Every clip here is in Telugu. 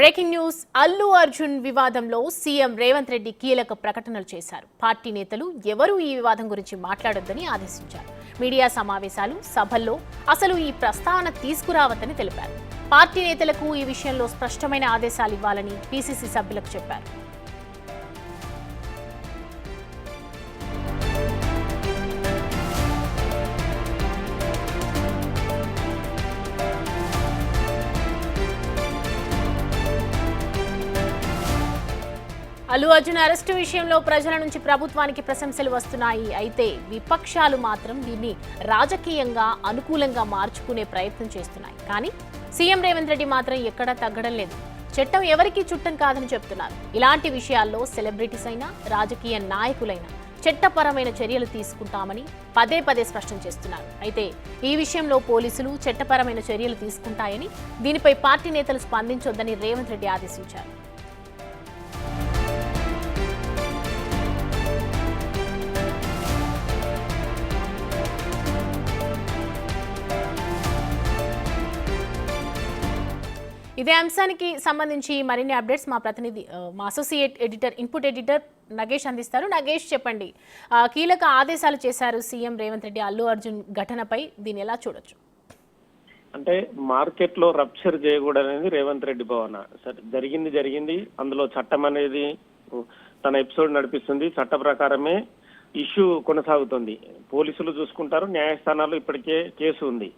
బ్రేకింగ్ న్యూస్ అల్లు అర్జున్ వివాదంలో సీఎం రేవంత్ రెడ్డి కీలక ప్రకటనలు చేశారు. పార్టీ నేతలు ఎవరూ ఈ వివాదం గురించి మాట్లాడొద్దని ఆదేశించారు. మీడియా సమావేశాలు, సభల్లో అసలు ఈ ప్రస్తావన తీసుకురావద్దని తెలిపారు. పార్టీ నేతలకు ఈ విషయంలో స్పష్టమైన ఆదేశాలు ఇవ్వాలని పీసీసీ సభ్యులకు చెప్పారు. అల్లు అర్జున్ అరెస్టు విషయంలో ప్రజల నుంచి ప్రభుత్వానికి ప్రశంసలు వస్తున్నాయి. అయితే విపక్షాలు మాత్రం దీన్ని రాజకీయంగా అనుకూలంగా మార్చుకునే ప్రయత్నం చేస్తున్నాయి. కానీ సీఎం రేవంత్ రెడ్డి మాత్రం ఎక్కడా తగ్గడం లేదు. చట్టం ఎవరికీ చుట్టం కాదని చెప్తున్నారు. ఇలాంటి విషయాల్లో సెలబ్రిటీస్ అయినా రాజకీయ నాయకులైనా చట్టపరమైన చర్యలు తీసుకుంటామని పదే పదే స్పష్టం చేస్తున్నారు. అయితే ఈ విషయంలో పోలీసులు చట్టపరమైన చర్యలు తీసుకుంటాయని, దీనిపై పార్టీ నేతలు స్పందించొద్దని రేవంత్ రెడ్డి ఆదేశించారు. ఇదే అంశానికి సంబంధించి మరిన్ని అప్డేట్స్ మా ప్రతినిధి, మా associate editor, input editor Nagesh అందిస్తారు. నగేష్, చెప్పండి, కీలక ఆదేశాలు చేశారు సీఎం రేవంత్ రెడ్డి అల్లు అర్జున్ ఘటనపై, దీన్ని ఎలా చూడొచ్చు? అంటే మార్కెట్ లో రప్చర్ చేయకూడదనేది రేవంత్ రెడ్డి భావన. జరిగింది. అందులో చట్టం అనేది తన ఎపిసోడ్ నడిపిస్తుంది. చట్ట ప్రకారమే ఇష్యూ కొనసాగుతుంది. పోలీసులు చూసుకుంటారు, న్యాయస్థానాలు ఇప్పటికే కేసు ఉంది.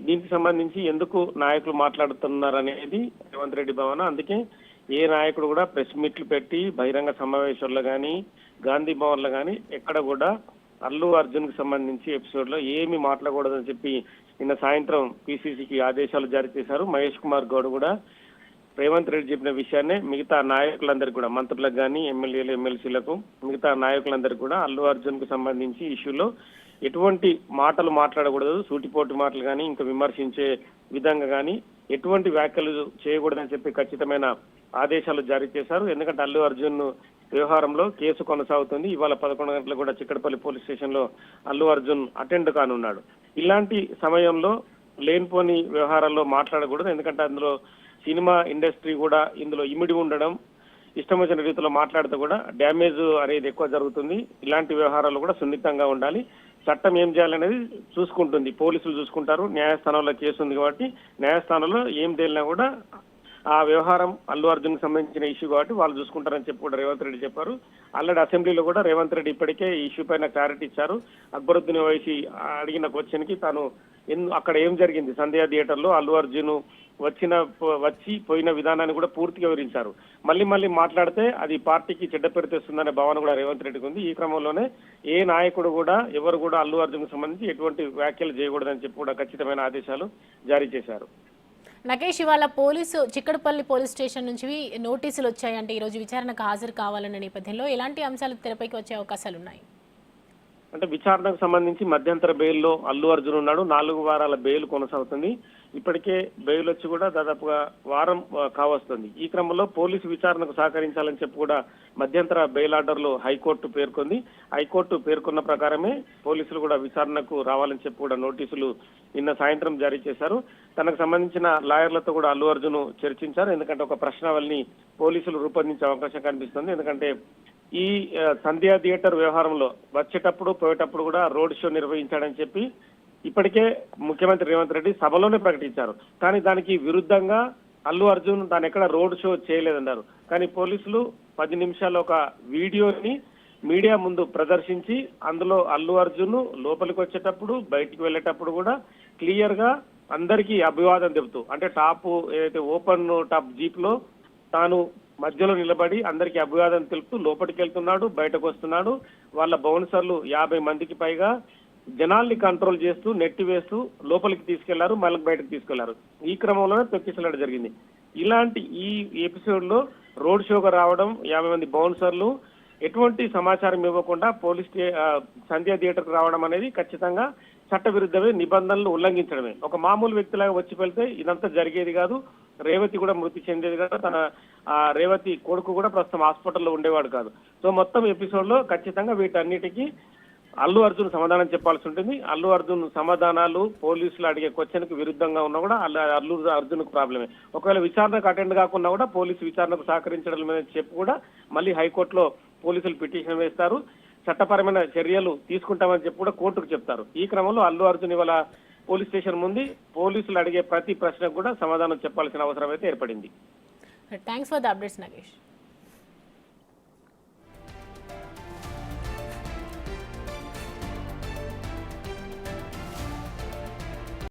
దీనికి సంబంధించి ఎందుకు నాయకులు మాట్లాడుతున్నారనేది రేవంత్ రెడ్డి భావన. అందుకే ఏ నాయకుడు కూడా ప్రెస్ మీట్లు పెట్టి బహిరంగ సమావేశాల్లో కానీ, గాంధీ భవన్ లో కానీ ఎక్కడ కూడా అల్లు అర్జున్ కి సంబంధించి ఎపిసోడ్ లో ఏమి మాట్లాడకూడదని చెప్పి నిన్న సాయంత్రం పీసీసీకి ఆదేశాలు జారీ చేశారు. మహేష్ కుమార్ గౌడ్ కూడా రేవంత్ రెడ్డి చెప్పిన విషయాన్నే మిగతా నాయకులందరికీ కూడా, మంత్రులకు కానీ, ఎమ్మెల్యేలు, ఎమ్మెల్సీలకు, మిగతా నాయకులందరికీ కూడా అల్లు అర్జున్ కు సంబంధించి ఇష్యూలో ఎటువంటి మాటలు మాట్లాడకూడదు, సూటిపోటు మాటలు కానీ, ఇంకా విమర్శించే విధంగా కానీ ఎటువంటి వ్యాఖ్యలు చేయకూడదని చెప్పి ఖచ్చితమైన ఆదేశాలు జారీ చేశారు. ఎందుకంటే అల్లు అర్జున్ వ్యవహారంలో కేసు కొనసాగుతుంది. ఇవాళ 11 గంటలకు కూడా చిక్కడపల్లి పోలీస్ స్టేషన్ లో అల్లు అర్జున్ అటెండ్ కానున్నాడు. ఇలాంటి సమయంలో లేనిపోని వ్యవహారాల్లో మాట్లాడకూడదు. ఎందుకంటే అందులో సినిమా ఇండస్ట్రీ కూడా ఇందులో ఇమిడి ఉండడం, ఇష్టం వచ్చిన రీతిలో మాట్లాడితే కూడా డ్యామేజ్ అనేది ఎక్కువ జరుగుతుంది. ఇలాంటి వ్యవహారాలు కూడా సున్నితంగా ఉండాలి. చట్టం ఏం చేయాలనేది చూసుకుంటుంది, పోలీసులు చూసుకుంటారు. న్యాయస్థానంలో కేసు ఉంది కాబట్టి న్యాయస్థానంలో ఏం తేలినా కూడా ఆ వ్యవహారం అల్లు అర్జున్ కి సంబంధించిన ఇష్యూ కాబట్టి వాళ్ళు చూసుకుంటారని చెప్పి కూడా రేవంత్ రెడ్డి చెప్పారు. ఆల్రెడీ అసెంబ్లీలో కూడా రేవంత్ రెడ్డి ఇప్పటికే ఈ ఇష్యూ పైన క్లారిటీ ఇచ్చారు. అక్బరుద్దీన్ ఓవైసీ అడిగిన క్వశ్చన్ కి తాను అక్కడ ఏం జరిగింది, సంధ్యా థియేటర్ లో అల్లు అర్జున్ పోయిన విధానాన్ని కూడా పూర్తిగా వివరించారు. మళ్ళీ మాట్లాడితే అది పార్టీకి చెడ్డ పేరు తెస్తుందనే భావన కూడా రేవంత్ రెడ్డికి ఉంది. ఈ క్రమంలోనే ఏ నాయకుడు కూడా ఎవరు కూడా అల్లు అర్జున్ కు సంబంధించి ఎటువంటి వ్యాఖ్యలు చేయకూడదని చెప్పి కూడా ఖచ్చితమైన ఆదేశాలు జారీ చేశారు. నగేష్, ఇవాళ చిక్కడపల్లి పోలీస్ స్టేషన్ నుంచి నోటీసులు వచ్చాయంటే ఈ రోజు విచారణకు హాజరు కావాలన్న నేపథ్యంలో ఎలాంటి అంశాలు తెరపైకి వచ్చే అవకాశాలు ఉన్నాయి? అంటే విచారణకు సంబంధించి మధ్యంతర బెయిల్లో అల్లు అర్జున్ ఉన్నాడు. 4 వారాల బెయిల్ కొనసాగుతుంది. ఇప్పటికే బెయిల్ వచ్చి కూడా దాదాపుగా వారం కావస్తుంది. ఈ క్రమంలో పోలీసు విచారణకు సహకరించాలని చెప్పి కూడా మధ్యంతర బెయిల్ ఆర్డర్లో హైకోర్టు పేర్కొంది. హైకోర్టు పేర్కొన్న ప్రకారమే పోలీసులు కూడా విచారణకు రావాలని చెప్పి కూడా నోటీసులు నిన్న సాయంత్రం జారీ చేశారు. తనకు సంబంధించిన లాయర్లతో కూడా అల్లు అర్జున్ చర్చించారు. ఎందుకంటే ఒక ప్రశ్నావళిని పోలీసులు రూపొందించే అవకాశం కనిపిస్తుంది. ఎందుకంటే ఈ సంధ్యా థియేటర్ వ్యవహారంలో వచ్చేటప్పుడు పోయేటప్పుడు కూడా రోడ్ షో నిర్వహించాడని చెప్పి ఇప్పటికే ముఖ్యమంత్రి రేవంత్ రెడ్డి సభలోనే ప్రకటించారు. కానీ దానికి విరుద్ధంగా అల్లు అర్జున్ తాను ఎక్కడ రోడ్ షో చేయలేదన్నారు. కానీ పోలీసులు 10 నిమిషాల ఒక వీడియోని మీడియా ముందు ప్రదర్శించి అందులో అల్లు అర్జున్ లోపలికి వచ్చేటప్పుడు, బయటికి వెళ్ళేటప్పుడు కూడా క్లియర్ గా అందరికీ అభివాదం చెబుతూ, అంటే టాప్ ఏదైతే ఓపెన్ టాప్ జీప్ లో తాను మధ్యలో నిలబడి అందరికీ అభివాదం తెలుపుతూ లోపలికి వెళ్తున్నాడు, బయటకు వస్తున్నాడు. వాళ్ళ బౌన్సర్లు 50 మందికి పైగా జనాల్ని కంట్రోల్ చేస్తూ నెట్టివేస్తూ లోపలికి తీసుకెళ్లారు, మళ్ళీ బయటకు తీసుకెళ్లారు. ఈ క్రమంలోనే తొక్కిసలాట జరిగింది. ఇలాంటి ఈ ఎపిసోడ్ లో రోడ్ షోగా రావడం, 50 మంది బౌన్సర్లు ఎటువంటి సమాచారం ఇవ్వకుండా సంధ్యా థియేటర్కి రావడం అనేది ఖచ్చితంగా చట్ట విరుద్ధమే, నిబంధనలు ఉల్లంఘించడమే. ఒక మామూలు వ్యక్తిలాగా వచ్చి వెళ్తే ఇదంతా జరిగేది కాదు. రేవతి కూడా మృతి చెందేది కాదు. తన రేవతి కొడుకు కూడా ప్రస్తుతం హాస్పిటల్లో ఉండేవాడు కాదు. సో మొత్తం ఎపిసోడ్ లో ఖచ్చితంగా వీటన్నిటికీ అల్లు అర్జున్ సమాధానం చెప్పాల్సి ఉంటుంది. అల్లు అర్జున్ సమాధానాలు పోలీసులు అడిగే క్వశ్చన్ కు విరుద్ధంగా ఉన్నా కూడా అల్లు అర్జున్ కు ప్రాబ్లమే. ఒకవేళ విచారణకు అటెండ్ కాకుండా కూడా పోలీసు విచారణకు సహకరించడం మీద చెప్పి కూడా మళ్ళీ హైకోర్టులో పోలీసులు పిటిషన్ వేస్తారు, చట్టపరమైన చర్యలు తీసుకుంటామని చెప్పి కూడా కోర్టుకు చెప్తారు. ఈ క్రమంలో అల్లు అర్జున్ ఇవాళ పోలీస్ స్టేషన్ ముందు పోలీసులు అడిగే ప్రతి ప్రశ్నకు కూడా సమాధానం చెప్పాల్సిన అవసరం అయితే ఏర్పడింది. Thanks for the updates Nagesh.